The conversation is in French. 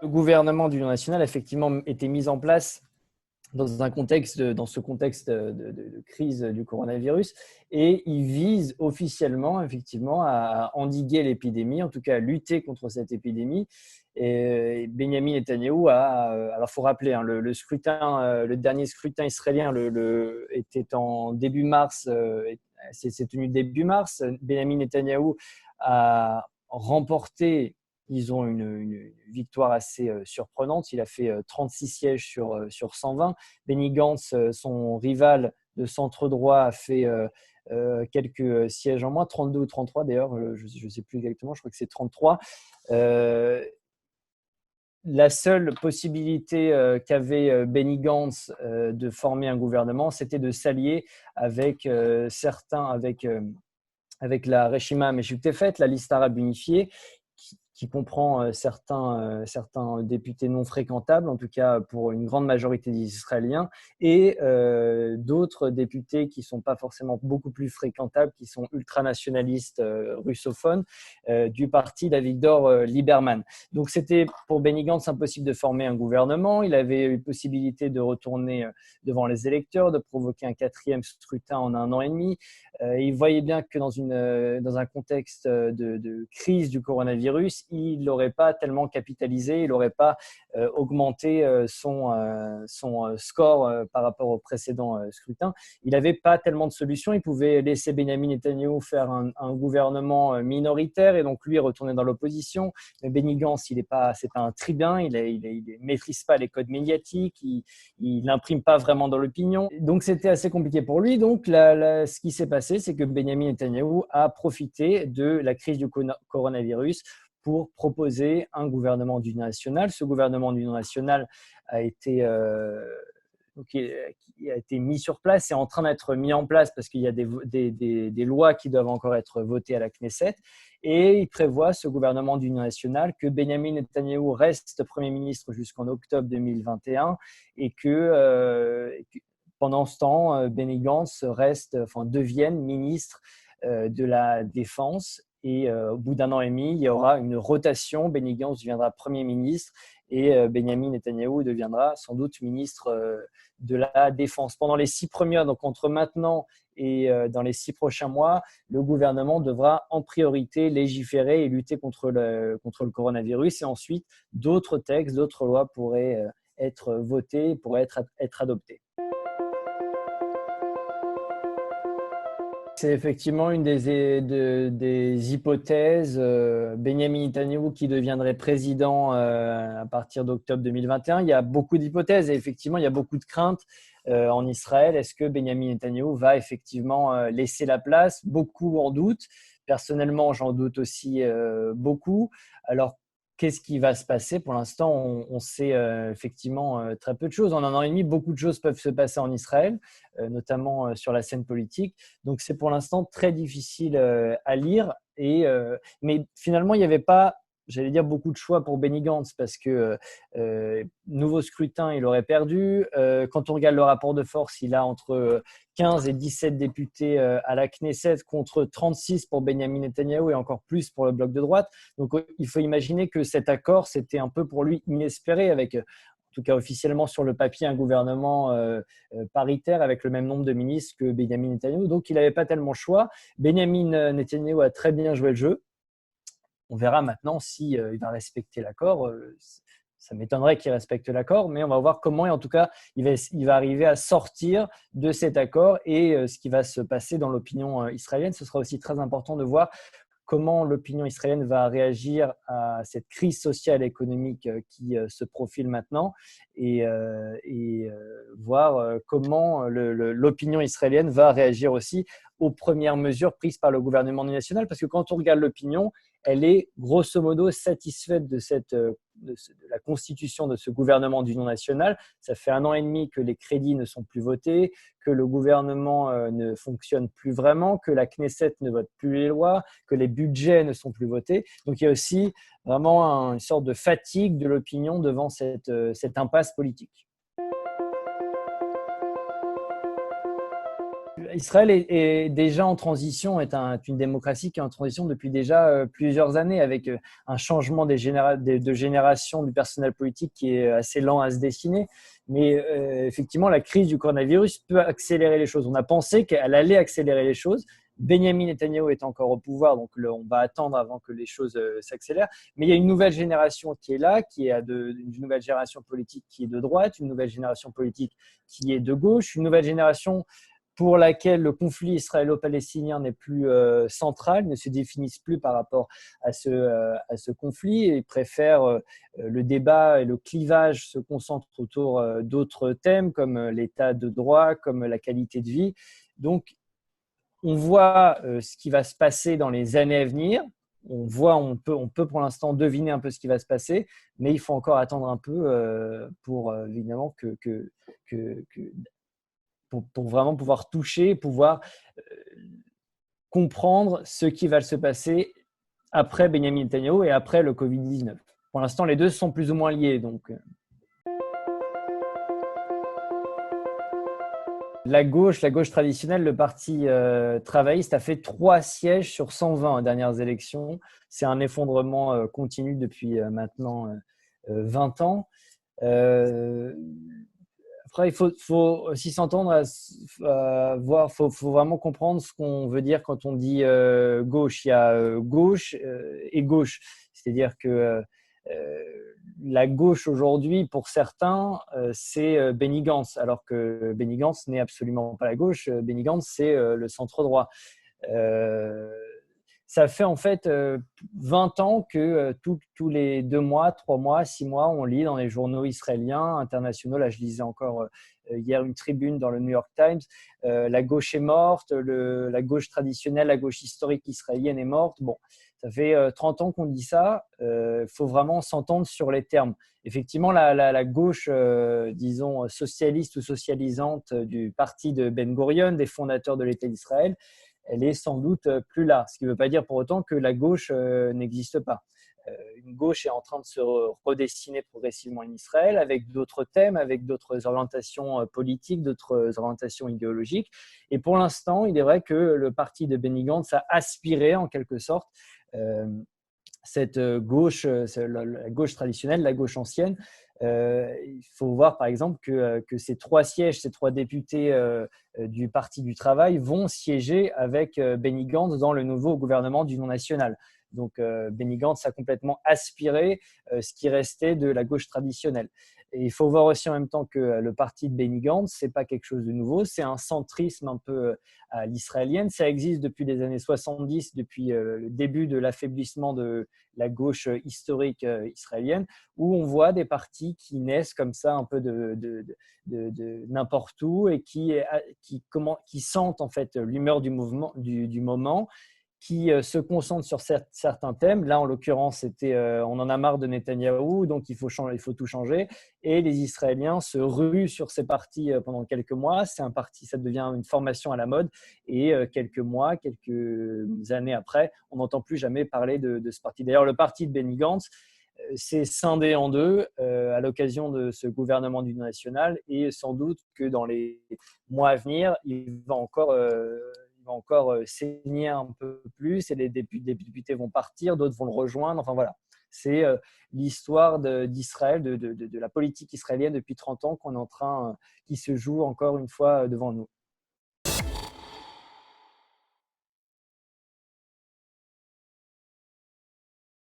Le gouvernement d'union nationale a effectivement été mis en place dans ce contexte de crise du coronavirus, et il vise officiellement, effectivement, à endiguer l'épidémie, en tout cas à lutter contre cette épidémie. Et Benyamin Netanyahou alors faut rappeler, hein, le dernier scrutin israélien était en début mars, c'est tenu début mars. Benyamin Netanyahou a remporté. Ils ont une victoire assez surprenante. Il a fait 36 sièges sur 120. Benny Gantz, son rival de centre droit, a fait quelques sièges en moins, 32 ou 33 d'ailleurs, je ne sais plus exactement, je crois que c'est 33. La seule possibilité qu'avait Benny Gantz de former un gouvernement, c'était de s'allier avec avec la Reshima Meshutefet, la liste arabe unifiée, qui comprend certains députés non fréquentables, en tout cas pour une grande majorité des Israéliens, et d'autres députés qui ne sont pas forcément beaucoup plus fréquentables, qui sont ultranationalistes russophones, du parti d'Avigdor Lieberman. Donc c'était pour Benny Gantz impossible de former un gouvernement. Il avait eu possibilité de retourner devant les électeurs, de provoquer un 4e scrutin en 1 an et demi. Il voyait bien que dans un contexte de crise du coronavirus, il n'aurait pas tellement capitalisé, il n'aurait pas augmenté son score par rapport au précédent scrutin. Il n'avait pas tellement de solutions. Il pouvait laisser Benyamin Netanyahou faire un gouvernement minoritaire et donc lui retourner dans l'opposition. Mais Benny Gantz, c'est pas un tribun, il maîtrise pas les codes médiatiques, il n'imprime pas vraiment dans l'opinion. Donc c'était assez compliqué pour lui. Donc ce qui s'est passé, c'est que Benyamin Netanyahou a profité de la crise du coronavirus pour proposer un gouvernement d'union nationale. Ce gouvernement d'union nationale a été mis sur place, c'est en train d'être mis en place parce qu'il y a des lois qui doivent encore être votées à la Knesset. Et il prévoit, ce gouvernement d'union nationale, que Benyamin Netanyahou reste Premier ministre jusqu'en octobre 2021 et que pendant ce temps, Benny Gantz devienne ministre de la Défense. Et au bout d'1 an et demi, il y aura une rotation. Benny Gantz deviendra Premier ministre et Benyamin Netanyahou deviendra sans doute ministre de la Défense. Pendant les 6 premiers, donc entre maintenant et dans les 6 prochains mois, le gouvernement devra en priorité légiférer et lutter contre le coronavirus. Et ensuite, d'autres textes, d'autres lois pourraient être votées, pourraient être adoptées. C'est effectivement une des hypothèses. Benyamin Netanyahou qui deviendrait président à partir d'octobre 2021. Il y a beaucoup d'hypothèses et effectivement, il y a beaucoup de craintes en Israël. Est-ce que Benyamin Netanyahou va effectivement laisser la place? Beaucoup en doutent. Personnellement, j'en doute aussi beaucoup. Alors, qu'est-ce qui va se passer? Pour l'instant, on sait effectivement très peu de choses. En 1 an et demi, beaucoup de choses peuvent se passer en Israël, notamment sur la scène politique. Donc, c'est pour l'instant très difficile à lire. Mais finalement, il n'y avait pas, j'allais dire, beaucoup de choix pour Benny Gantz parce que nouveau scrutin, il aurait perdu. Quand on regarde le rapport de force, il a entre 15 et 17 députés à la Knesset contre 36 pour Benyamin Netanyahou et encore plus pour le bloc de droite. Donc, il faut imaginer que cet accord, c'était un peu pour lui inespéré avec, en tout cas officiellement sur le papier, un gouvernement paritaire avec le même nombre de ministres que Benyamin Netanyahou. Donc, il n'avait pas tellement le choix. Benyamin Netanyahou a très bien joué le jeu. On verra maintenant s'il va respecter l'accord. Ça m'étonnerait qu'il respecte l'accord, mais on va voir comment, et en tout cas, il va arriver à sortir de cet accord et ce qui va se passer dans l'opinion israélienne. Ce sera aussi très important de voir comment l'opinion israélienne va réagir à cette crise sociale et économique qui se profile maintenant et voir comment l'opinion israélienne va réagir aussi aux premières mesures prises par le gouvernement national. Parce que quand on regarde l'opinion, elle est grosso modo satisfaite de la constitution de ce gouvernement d'union nationale. Ça fait 1 an et demi que les crédits ne sont plus votés, que le gouvernement ne fonctionne plus vraiment, que la Knesset ne vote plus les lois, que les budgets ne sont plus votés. Donc il y a aussi vraiment une sorte de fatigue de l'opinion devant cette impasse politique. Israël est déjà en transition, est une démocratie qui est en transition depuis déjà plusieurs années, avec un changement de génération du personnel politique qui est assez lent à se dessiner. Mais effectivement, la crise du coronavirus peut accélérer les choses. On a pensé qu'elle allait accélérer les choses. Benjamin Netanyahu est encore au pouvoir, donc on va attendre avant que les choses s'accélèrent. Mais il y a une nouvelle génération qui est là, une nouvelle génération politique qui est de droite, une nouvelle génération politique qui est de gauche, une nouvelle génération pour laquelle le conflit israélo-palestinien n'est plus central, ne se définissent plus par rapport à ce conflit et préfèrent le débat et le clivage se concentrent autour d'autres thèmes comme l'état de droit, comme la qualité de vie. Donc, on voit ce qui va se passer dans les années à venir. On peut pour l'instant deviner un peu ce qui va se passer, mais il faut encore attendre un peu pour évidemment pour vraiment pouvoir toucher, pouvoir comprendre ce qui va se passer après Benjamin Netanyahu et après le Covid-19. Pour l'instant, les deux sont plus ou moins liés. Donc, la gauche traditionnelle, le parti travailliste a fait 3 sièges sur 120 aux dernières élections. C'est un effondrement continu depuis maintenant 20 ans. Après, il faut aussi s'entendre à voir, faut vraiment comprendre ce qu'on veut dire quand on dit gauche. Il y a gauche et gauche. C'est-à-dire que la gauche aujourd'hui, pour certains, c'est Benny Gantz, alors que Benny Gantz n'est absolument pas la gauche. Benny Gantz, c'est le centre droit. Ça fait en fait 20 ans que tous les 2 mois, 3 mois, 6 mois, on lit dans les journaux israéliens, internationaux. Là, je lisais encore hier une tribune dans le New York Times. La gauche est morte, la gauche traditionnelle, la gauche historique israélienne est morte. Bon, ça fait 30 ans qu'on dit ça. Faut vraiment s'entendre sur les termes. Effectivement, la gauche, disons, socialiste ou socialisante du parti de Ben Gurion, des fondateurs de l'État d'Israël, elle est sans doute plus là. Ce qui ne veut pas dire pour autant que la gauche n'existe pas. Une gauche est en train de se redessiner progressivement en Israël avec d'autres thèmes, avec d'autres orientations politiques, d'autres orientations idéologiques. Et pour l'instant, il est vrai que le parti de Benny Gantz a aspiré en quelque sorte cette gauche, la gauche traditionnelle, la gauche ancienne. Il faut voir par exemple que ces 3 sièges, ces 3 députés du Parti du Travail vont siéger avec Benny Gantz dans le nouveau gouvernement d'union nationale. Donc Benny Gantz a complètement aspiré ce qui restait de la gauche traditionnelle. Et il faut voir aussi en même temps que le parti de Benny Gantz, ce n'est pas quelque chose de nouveau, c'est un centrisme un peu à l'israélienne. Ça existe depuis les années 70, depuis le début de l'affaiblissement de la gauche historique israélienne, où on voit des partis qui naissent comme ça un peu de n'importe où et qui sentent en fait l'humeur du moment, qui se concentrent sur certains thèmes. Là, en l'occurrence, on en a marre de Netanyahou, donc il faut tout changer. Et les Israéliens se ruent sur ces partis pendant quelques mois. Ça devient une formation à la mode. Et quelques mois, quelques années après, on n'entend plus jamais parler de ce parti. D'ailleurs, le parti de Benny Gantz s'est scindé en deux à l'occasion de ce gouvernement d'union nationale. Et sans doute que dans les mois à venir, il va encore saigner un peu plus et des députés vont partir, d'autres vont le rejoindre. Enfin voilà, c'est l'histoire d'Israël, de la politique israélienne depuis 30 ans qui se joue encore une fois devant nous.